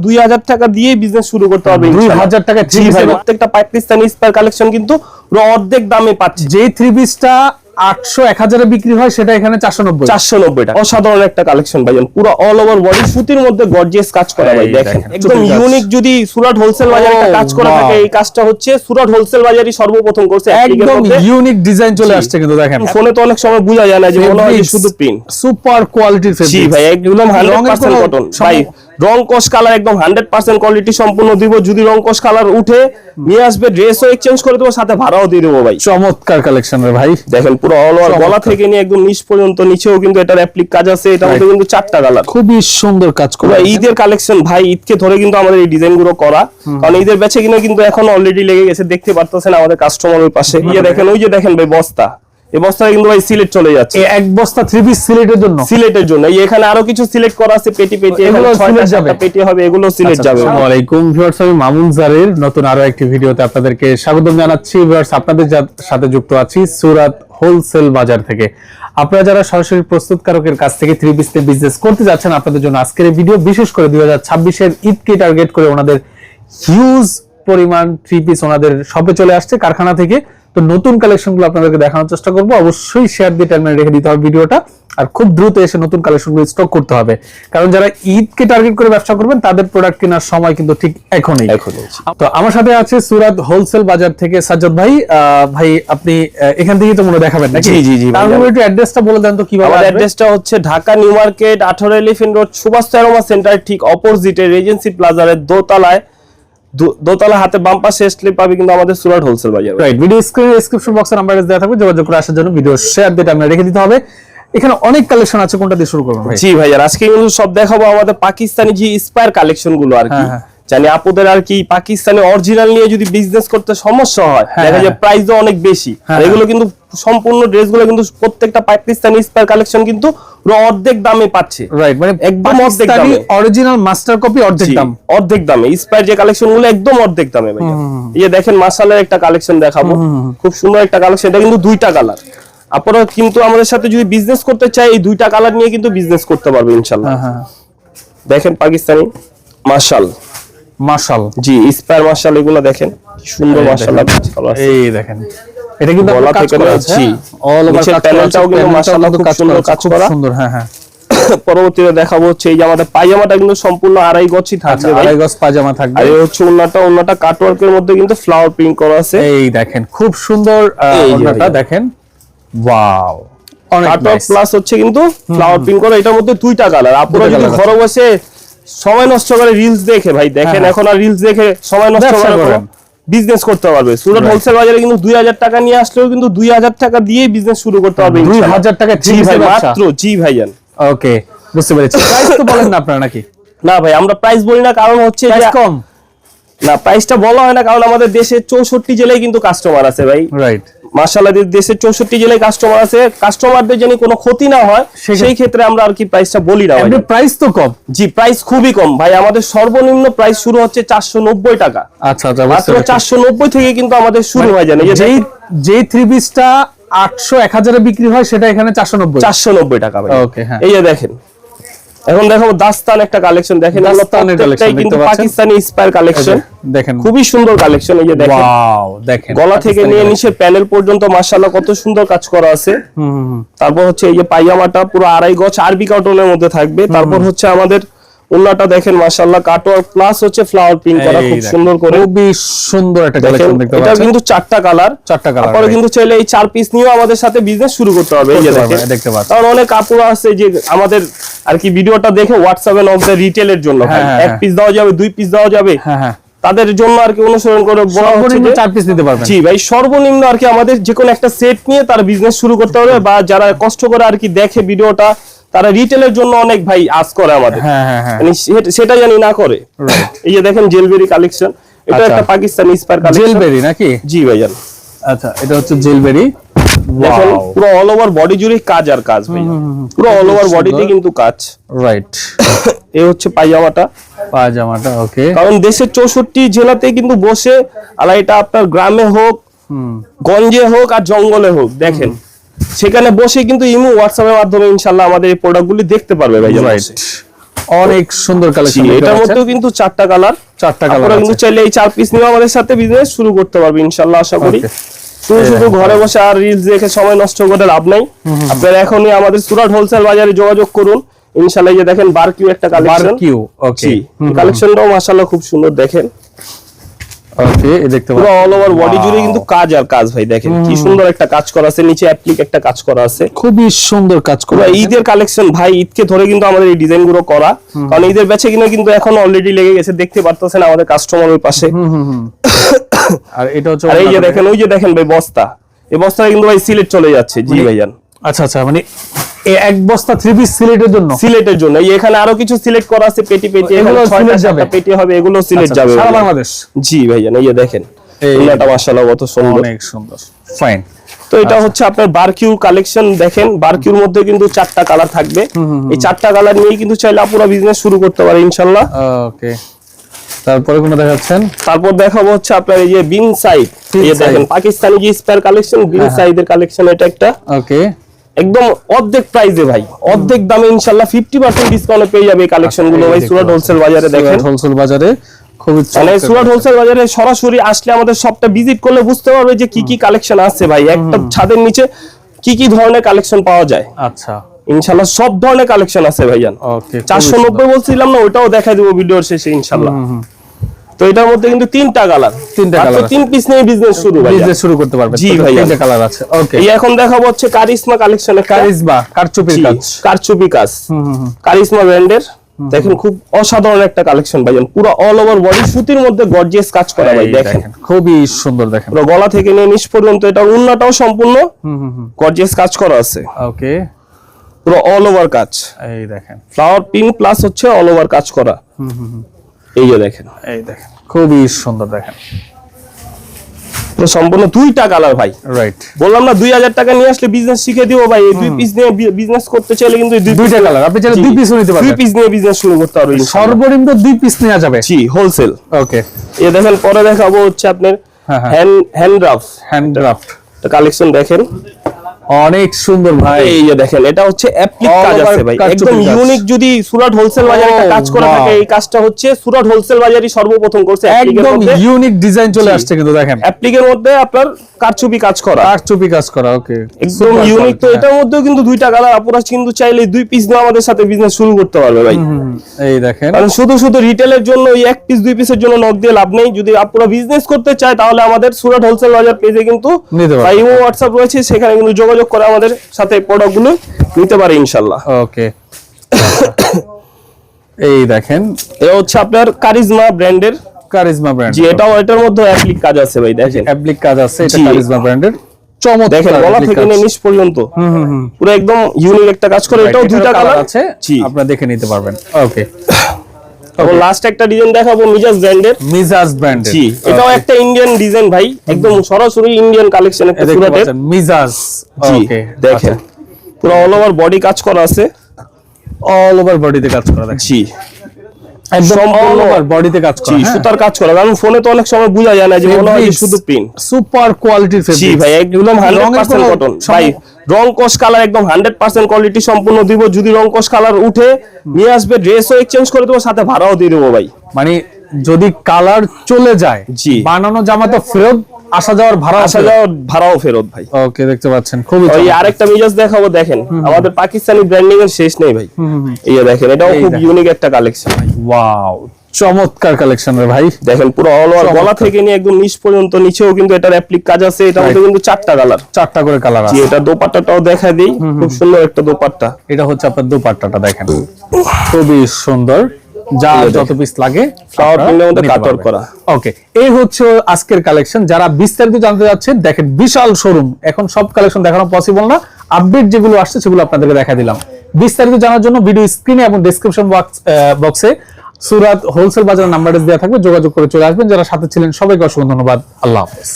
2000 টাকা দিয়ে বিজনেস শুরু করতে পারবে। 2000 টাকা থ্রি পিস, প্রত্যেকটা পাকিস্তানি স্পার কালেকশন কিন্তু অর্ধেক দামে পাচ্ছে। যে থ্রি পিসটা 800-1000 এ বিক্রি হয় সেটা এখানে 490 টাকা। অসাধারণ একটা কালেকশন ভাইজান, পুরো অল ওভার বডি সুতির মধ্যে গর্জিয়াস কাজ করা ভাই। দেখেন একদম ইউনিক। যদি সুরাট হোলসেল বাজারে একটা কাজ করা থাকে, এই কাজটা হচ্ছে সুরাট হোলসেল বাজারই সর্বপ্রথম করছে। একদম ইউনিক ডিজাইন চলে আসছে কিন্তু দেখেন ফোনে তো অনেক সময় বোঝা যায় না যে মনে হয় শুধু প্রিন্ট। সুপার কোয়ালিটির ফেব্রিক। জি ভাই, একদম 100% কটন ভাই। রং কস কালার একদম 100% কোয়ালিটি সম্পূর্ণ দিব। যদি রং কস কালার উঠে নিয়ে আসবে, ড্রেসও এক্সচেঞ্জ করে দেবো, সাথে ভাড়াও দিয়ে দেবো ভাই। চমৎকার কালেকশনের ভাই। দেখেন পুরো অল ওভার গলা থেকে নিয়ে একদম নিচ পর্যন্ত, নিচেও কিন্তু এটা রেপ্লিক কাজ আছে। এটার মধ্যে কিন্তু 4টা কালার, খুবই সুন্দর কাজ করা। ঈদের কালেকশন ভাই, ঈদকে ধরে কিন্তু আমাদের এই ডিজাইন গুলো করা, কারণ ঈদের বেচে কিনা কিন্তু এখন অলরেডি লেগে গেছে। দেখতে পারতেছেন আমাদের কাস্টমারের পাশে। দেখেন ওই যে দেখেন ভাই বস্তা, এই বস্তায় কিন্তু ভাই সিলেট চলে যাচ্ছে। এক বস্তা থ্রি পিস সিলেটের জন্য, সিলেটের জন্য। এই এখানে আরো কিছু সিলেক্ট করা আছে, পেটি পেটি, এগুলো সিলেট যাবে, পেটি হবে, এগুলো সিলেট যাবে। আসসালামু আলাইকুম ভিউয়ার্স, আমি মামুন জারির নতুন আরো একটি ভিডিওতে আপনাদেরকে স্বাগতম জানাচ্ছি। ভিউয়ার্স, আপনাদের সাথে যুক্ত আছি সুরাত হোলসেল বাজার থেকে। আপনারা যারা সরাসরি প্রস্তুতকারকের কাছ থেকে থ্রি পিস নিয়ে বিজনেস করতে যাচ্ছেন, আপনাদের জন্য আজকের এই ভিডিও। বিশেষ করে 2026 এর ঈদকে টার্গেট করে ওনাদের হিউজ পরিমাণ থ্রি পিস ওনাদের শপে চলে আসছে কারখানা থেকে। তো নতুন কালেকশনগুলো আপনাদেরকে দেখানোর চেষ্টা করব। অবশ্যই শেয়ার দিয়ে টাইমলাইনে রেখে দিতে হবে ভিডিওটা, আর খুব দ্রুত এসে নতুন কালেকশনগুলো স্টক করতে হবে। কারণ যারা ঈদকে টার্গেট করে ব্যবসা করবেন, তাদের প্রোডাক্ট কেনার সময় কিন্তু ঠিক এখনই। তো আমার সাথে আছে সুরাত হোলসেল বাজার থেকে সাজ্জাদ ভাই। ভাই আপনি এখান থেকেই তো মনে দেখাবেন নাকি? জি জি জি। তাহলে একটু অ্যাড্রেসটা বলে দেন তো কিভাবে। আমাদের অ্যাড্রেসটা হচ্ছে Dhaka new market 18 elephant road Subhash aroma centre ঠিক অপোজিটে রেজেন্সি প্লাজারের দোতলা হাতে বাম পাশে আসলে পাবে কিন্তু আমাদের সুরাট হোলসেল বাজার। রাইট, ভিডিও স্ক্রিনে ডেসক্রিপশন বক্সে নাম্বার দেওয়া থাকবে, যোগাযোগ করে আসার জন্য ভিডিও শেয়ার দিয়ে টাইমলাইনে রেখে দিতে হবে। এখানে অনেক কালেকশন আছে, কোনটা দিয়ে শুরু করবেন ভাই? জি ভাই, আজকে কিন্তু সব দেখাবো আমাদের পাকিস্তানি যে ইন্সপায়ার কালেকশন গুলো আর কি। জানি আপুদের আর কি পাকিস্তানি অরিজিনাল নিয়ে যদি বিজনেস করতে সমস্যা হয়, দেখা যায় প্রাইসও অনেক বেশি। এগুলো কিন্তু সম্পূর্ণ ড্রেসগুলো কিন্তু প্রত্যেকটা পাকিস্তানি ইন্সপায়ার কালেকশন কিন্তু অর্ধেক দামে পাচ্ছে। রাইট, মানে একদম অর্ধেক দামে, অরিজিনাল মাস্টার কপি অর্ধেক দাম, অর্ধেক দামে ইন্সপায়ার যে কালেকশন গুলো একদম অর্ধেক দামে ভাই। এই যে দেখেন মাশাআল্লাহ একটা কালেকশন দেখাবো, খুব সুন্দর একটা কালেকশন। এটা কিন্তু দুইটা কালার। আপনারা কিন্তু আমাদের সাথে যদি বিজনেস করতে চাই, এই দুইটা কালার নিয়ে কিন্তু বিজনেস করতে পারবে ইনশাআল্লাহ। দেখেন পাকিস্তানি মাশাআল্লাহ, জি ইন্সপায়ার মাশাআল্লাহ, এগুলো দেখেন কি সুন্দর মাশাআল্লাহ কাজ করা আছে। এই দেখেন এটা কিন্তু গলা থেকে আছে, অল ওভার প্যানেলটাও কিন্তু মাশাআল্লাহ খুব সুন্দর কাজ করা। সুন্দর, হ্যাঁ হ্যাঁ। পরবর্তীতে দেখাবো হচ্ছে এই যে আমাদের পায়জামাটা কিন্তু সম্পূর্ণ 2.5 গজই থাকবে ভাই। 2.5 গজ পায়জামা থাকবে। আর এই হচ্ছে ওন্নাটা কাটওয়ার্কের মধ্যে কিন্তু ফ্লাওয়ার প্রিন্ট করা আছে। এই দেখেন খুব সুন্দর ওন্নাটা দেখেন, ওয়াও। কাটওয়ার্ক প্লাস হচ্ছে কিন্তু ফ্লাওয়ার প্রিন্ট করা। এটার মধ্যে দুইটা কালার। আপনারা যদি ঘরে বসে সময় নষ্ট করে রিলস দেখে ভাই, দেখেন এখন আর রিলস দেখে সময় নষ্ট করে বিজনেস করতে পারবে। সুরাট হোলসেল বাজারে কিন্তু 2000 টাকা নিয়ে আসলেও কিন্তু 2000 টাকা দিয়ে বিজনেস শুরু করতে পারবে। 2000 টাকা জি ভাই, মাত্র। জি ভাইজান, ওকে বুঝতে পেরেছি। প্রাইস তো বলেন না আপনারা নাকি? না ভাই, আমরা প্রাইস বলি না, কারণ হচ্ছে যে কম না, প্রাইসটা বলা হয় না কারণ আমাদের দেশে 64 জেলায় কিন্তু কাস্টমার আছে ভাই। রাইট, মাশাআল্লাহ দেশের 64 জেলায় কাস্টমার আছে। কাস্টমারদের যেন কোনো ক্ষতি না হয় সেই ক্ষেত্রে আমরা আর কি প্রাইসটা বলি না। এমনি প্রাইস তো কম। জি, প্রাইস খুবই কম ভাই। আমাদের সর্বনিম্ন প্রাইস শুরু হচ্ছে 490 টাকা। আচ্ছা আচ্ছা, মাত্র 490 থেকে কিন্তু আমাদের শুরু হয়ে যায়। যেই থ্রি পিসটা 800-1000 এ বিক্রি হয়, সেটা এখানে 490 টাকা ভাই। ওকে, হ্যাঁ। এই যে দেখেন, এখন দেখাবো দাস্তান একটা কালেকশন। দেখেন দাস্তানের কালেকশন কিন্তু পাকিস্তানি ইন্সপায়ার কালেকশন। দেখেন খুবই সুন্দর কালেকশন। এই যে দেখেন, ওয়াও, দেখেন গলা থেকে নিয়ে নিচে প্যানেল পর্যন্ত মাশাআল্লাহ কত সুন্দর কাজ করা আছে। তারপর হচ্ছে এই যে পায়জামাটা পুরো 2.5 গজ আরবি কটনের মধ্যে থাকবে। তারপর হচ্ছে আমাদের ওন্নাটা দেখেন মাশাআল্লাহ কাটওয়ার্ক প্লাস হচ্ছে ফ্লাওয়ার প্রিন্ট করা খুব সুন্দর করে। খুবই সুন্দর একটা কালেকশন দেখতে পাচ্ছেন। এটা কিন্তু 4টা কালার। আপনারা কিন্তু চাইলে এই 4 পিস নিয়েও আমাদের সাথে বিজনেস শুরু করতে পারবে। এই যে দেখতে পাচ্ছেন, কারণ অনেক কাপড় আছে যে আমাদের আর কি ভিডিওটা দেখে হোয়াটসঅ্যাপে নক দেয় রিটেলের জন্য। এক পিস দেওয়া যাবে, 2 পিস দেওয়া যাবে, তাদের জন্য আর কি অনুসরণ করে বলা হচ্ছে যে 4 পিস নিতে পারবেন। জি ভাই, সর্বনিম্ন আর কি আমাদের যে কোনো একটা সেট নিয়ে তার বিজনেস শুরু করতে হবে। বা যারা কষ্ট করে আর কি দেখে ভিডিওটা, তারা রিটেলের জন্য অনেক ভাই আজ করে আমাদের, মানে সেটা জানি না করে। এই যে দেখেন জেলবেরি কালেকশন, এটা একটা পাকিস্তানি ইন্সপায়ার কালেকশন। জেলবেরি নাকি? জি ভাইজান। আচ্ছা, এটা হচ্ছে জেলবেরি। দেখেন পুরো অল ওভার বডি জুড়ে কাজ আর কাজ ভাই, পুরো অল ওভার বডিতে কিন্তু কাজ। রাইট, এই হচ্ছে পায়জামাটা। ওকে, কারণ দেশের 64 জেলাতে কিন্তু বসে আলা, এটা আপনার গ্রামে হোক, গঞ্জে হোক আর জঙ্গলে হোক, দেখেন সেখানে বসে কিন্তু ইমো হোয়াটসঅ্যাপের মাধ্যমে ইনশাআল্লাহ আমাদের এই প্রোডাক্টগুলি দেখতে পারবে ভাই। রাইট, অনেক সুন্দর কালেকশন। এটার মধ্যেও কিন্তু 4টা কালার আপনারা কিন্তু চাইলে এই 4 পিস নিয়ে আমাদের সাথে বিজনেস শুরু করতে পারবে ইনশাআল্লাহ, আশা করি। শুধু ঘরে বসে আর রিলস দেখে সময় নষ্ট করে লাভ নাই। আপনারা এখনই আমাদের সুরাট হোলসেল বাজারে যোগাযোগ করুন ইনশাআল্লাহ। এই যে দেখেন বারকিউ একটা কালেকশন, বারকিউ, ওকে, কালেকশনটাও মাশাআল্লাহ খুব সুন্দর দেখেন। ওকে, এই দেখতে পুরো অল ওভার বডি জুড়ে কিন্তু কাজ আর কাজ ভাই, দেখেন কি সুন্দর একটা কাজ করা আছে, নিচে অ্যাপ্লিক একটা কাজ করা আছে, খুবই সুন্দর কাজ করা। ঈদের কালেকশন ভাই, ঈদকে ধরে কিন্তু আমাদের এই ডিজাইন গুলো করা, কারণ ঈদের বেচে কিনা কিন্তু এখন অলরেডি লেগে গেছে, দেখতে পারতেছেন আমাদের কাস্টমারের পাশে। আর এটা হচ্ছে, আর এই যে দেখেন, ওই যে দেখেন ভাই বস্তা, এই বস্তাটা কিন্তু ভাই সিলেট চলে যাচ্ছে। জি ভাইজান, আচ্ছা আচ্ছা, মানে এই এক বস্তা 3 পিস সিলেটের জন্য, সিলেটের জন্য। এই এখানে আরো কিছু সিলেক্ট করা আছে, পেটি পেটি, এগুলো সিলেট যাবে, পেটি হবে, এগুলো সিলেট যাবে সারা বাংলাদেশ। জি ভাইজান, এই যে দেখেন এটা মাশাআল্লাহ কত সুন্দর, অনেক সুন্দর, ফাইন। তো এটা হচ্ছে আপনার বারকিউ কালেকশন। দেখেন বারকিউর মধ্যে কিন্তু 4টা কালার থাকবে, এই 4টা কালার নিয়ে কিন্তু চাইলে আপুরা বিজনেস শুরু করতে পারে ইনশাআল্লাহ। ওকে, তারপরে কোন দেখাচ্ছেন? তারপর দেখাবো হচ্ছে আপনার এই যে বিন সাইড, এই দেখেন পাকিস্তানি যে স্পেয়ার কালেকশন, বিন সাইডের কালেকশন এটা একটা। ওকে, একদম অর্ধেক প্রাইসে ভাই, অর্ধেক দামে ইনশাআল্লাহ 50% ডিসকাউন্টে পেয়ে যাবে এই কালেকশন গুলো ভাই সুরাট হোলসেল বাজারে। দেখেন হোলসেল বাজারে খুবই, মানে সুরাট হোলসেল বাজারে সরাসরি আসলে আমাদের শপটা ভিজিট করলে বুঝতে পারবে যে কি কি কালেকশন আছে ভাই, একটা ছাদের নিচে কি কি ধরনের কালেকশন পাওয়া যায়। আচ্ছা, ইনশাআল্লাহ সব ধরনের কালেকশন আছে ভাইজান। ওকে, 490 বলছিলাম না, ওটাও দেখাই দেব ভিডিওর শেষে ইনশাআল্লাহ। তো এটার মধ্যে কিন্তু 3টা কালার, 3 পিস নিয়ে বিজনেস শুরু ভাই, বিজনেস শুরু করতে পারবে। জি ভাই, 3টা কালার আছে। ওকে, এই এখন দেখাবো হচ্ছে কারিশমা কালেকশনে, কারিশমা কারচুপির কাজ, কারচুপি কাজ, কারিশমা ব্র্যান্ডের। দেখেন খুব অসাধারণ একটা কালেকশন ভাইজান, পুরো অল ওভার বডি সুতির মধ্যে গর্জিয়াস কাজ করা ভাই। দেখেন খুবই সুন্দর, দেখেন পুরো গলা থেকে নিয়ে নিচ পর্যন্ত, এটা উন্নাটাও সম্পূর্ণ গর্জিয়াস কাজ করা আছে। ওকে, পুরো অল ওভার কাজ, এই দেখেন ফ্লাওয়ার প্রিন্ট প্লাস হচ্ছে অল ওভার কাজ করা। এই যে দেখেন, এই দেখেন খুবই সুন্দর, দেখেন পুরো সম্পূর্ণ 2টা কালার ভাই। রাইট, বললাম না 2000 টাকা নিয়ে আসলে বিজনেস শিখে দিব ভাই। এই 2 পিস নিয়ে বিজনেস করতে চাইলে কিন্তু 2টা কালার আপনি চাইলে 2 পিসও নিতে পারবেন, 2 পিস নিয়ে বিজনেস শুরু করতে পারবেন, সর্বনিম্ন 2 পিস নেওয়া যাবে। জি হোলসেল। ওকে, এই দেখেন পরে দেখাবো হচ্ছে আপনার হ্যান্ড গ্রাফট কালেকশন। দেখেন অনেক সুন্দর ভাই, এই যে দেখেন এটা হচ্ছে অ্যাপ্লিক কাজ আছে ভাই, একদম ইউনিক। যদি সুরাট হোলসেল বাজারে একটা কাজ করা থাকে, এই কাজটা হচ্ছে সুরাট হোলসেল বাজারই সর্বপ্রথম করছে। একদম ইউনিক ডিজাইন চলে আসছে কিন্তু দেখেন, অ্যাপ্লিকের মধ্যে আপনার কারচুপি কাজ করা, কারচুপি কাজ করা। ওকে, একদম ইউনিক। তো এটার মধ্যেও কিন্তু 2টা কালার, আপুরা কিন্তু চাইলে 2 পিস নিয়ে আমাদের সাথে বিজনেস শুরু করতে পারবে ভাই। এই দেখেন, কারণ শুধু রিটেলের জন্য এই 1 পিস 2 পিসের জন্য নক দিয়ে লাভ নেই। যদি আপুরা বিজনেস করতে চায় তাহলে আমাদের সুরাট হোলসেল বাজার পেজে কিন্তু ভাই হোয়াটসঅ্যাপ রয়েছে, সেখানে কিন্তু যোগাযোগ করে আমাদের সাথে প্রোডাক্টগুলো নিতে পারে ইনশাআল্লাহ। ওকে, এই দেখেন এটা হচ্ছে আপনার কারিজমা ব্র্যান্ডের, কারিজমা ব্র্যান্ড। জি এটার মধ্যে অ্যাপ্লিক কাজ আছে ভাই। দেখেন অ্যাপ্লিক কাজ আছে, এটা কারিজমা ব্র্যান্ডের। চমৎকার, দেখেন গলা থেকে নিয়ে নিচ পর্যন্ত পুরো একদম ইউনিক একটা কাজ করে। এটাও 2টা কালার আছে, জি আপনারা দেখে নিতে পারবেন। ওকে, তারপর লাস্ট একটা ডিজাইন দেখাবো মিজাজ ব্র্যান্ডের, মিজাজ ব্র্যান্ডের। জি এটাও একটা ইন্ডিয়ান ডিজাইন ভাই, একদম সরাসরি ইন্ডিয়ান কালেকশন একটা সুরাটের মিজাজ। ওকে, দেখেন পুরো অল ওভার বডি কাজ করা আছে, অল ওভার বডিতে কাজ করা। দেখেন জি একদম অল ওভার বডিতে কাজ করা, সুতার কাজ করা। কারণ ফোনে তো অনেক সময় বোঝা যায় না, যে মনে হয় শুধু প্রিন্ট। সুপার কোয়ালিটির ফেব্রিক, জি ভাই একদম 100% কটন ভাই। রং কস কালার একদম 100% কোয়ালিটি সম্পূর্ণ দিব। যদি রং কস কালার উঠে নিয়ে আসবে, ড্রেসও এক্সচেঞ্জ করে দেবো, সাথে ভাড়াও দিয়ে দেবো ভাই। মানে যদি কালার চলে যায়, জি বানানো জামা তো ফেরত, আসা যাওয়ার ভাড়াও ফেরত ভাই। ওকে, দেখতে পাচ্ছেন খুবই। ওই আরেকটা মিজাজ দেখাবো, দেখেন আমাদের পাকিস্তানি ব্র্যান্ডিং এর শেষ নেই ভাই। এই দেখেন এটাও খুব ইউনিক একটা কালেকশন ভাই। ওয়াও, চমৎকার কালেকশন রে ভাই। দেখেন পুরো অল ওভার গলা থেকে নিয়ে একদম নিচ পর্যন্ত, নিচেও কিন্তু এটার অ্যাপ্লিক কাজ আছে। এটার মধ্যে কিন্তু 4টা কালার, 4টা করে কালার আছে। এটা দোপাট্টাটাও দেখা দেই, খুব সুন্দর একটা দোপাট্টা। এটা হচ্ছে আপনার দোপাট্টাটা, দেখেন খুবই সুন্দর। যা যত পিস লাগে ফ্লাওয়ার প্রিন্টের মধ্যে কাটওয়ার্ক করা। ওকে, এই হচ্ছে আজকের কালেকশন। যারা বিস্তারিত জানতে যাচ্ছেন, দেখেন বিশাল শোরুম, এখন সব কালেকশন দেখানো পসিবল না। আপডেট যেগুলো আসছে সেগুলো আপনাদেরকে দেখা দিলাম। বিস্তারিত জানার জন্য ভিডিও স্ক্রিনে এবং ডেসক্রিপশন বক্সে সুরাত হোলসেল বাজার নাম্বার দেওয়া থাকবে, যোগাযোগ করে চলে আসবেন। যারা সাথে ছিলেন সবাইকে অসংখ্য ধন্যবাদ। আল্লাহ হাফেজ।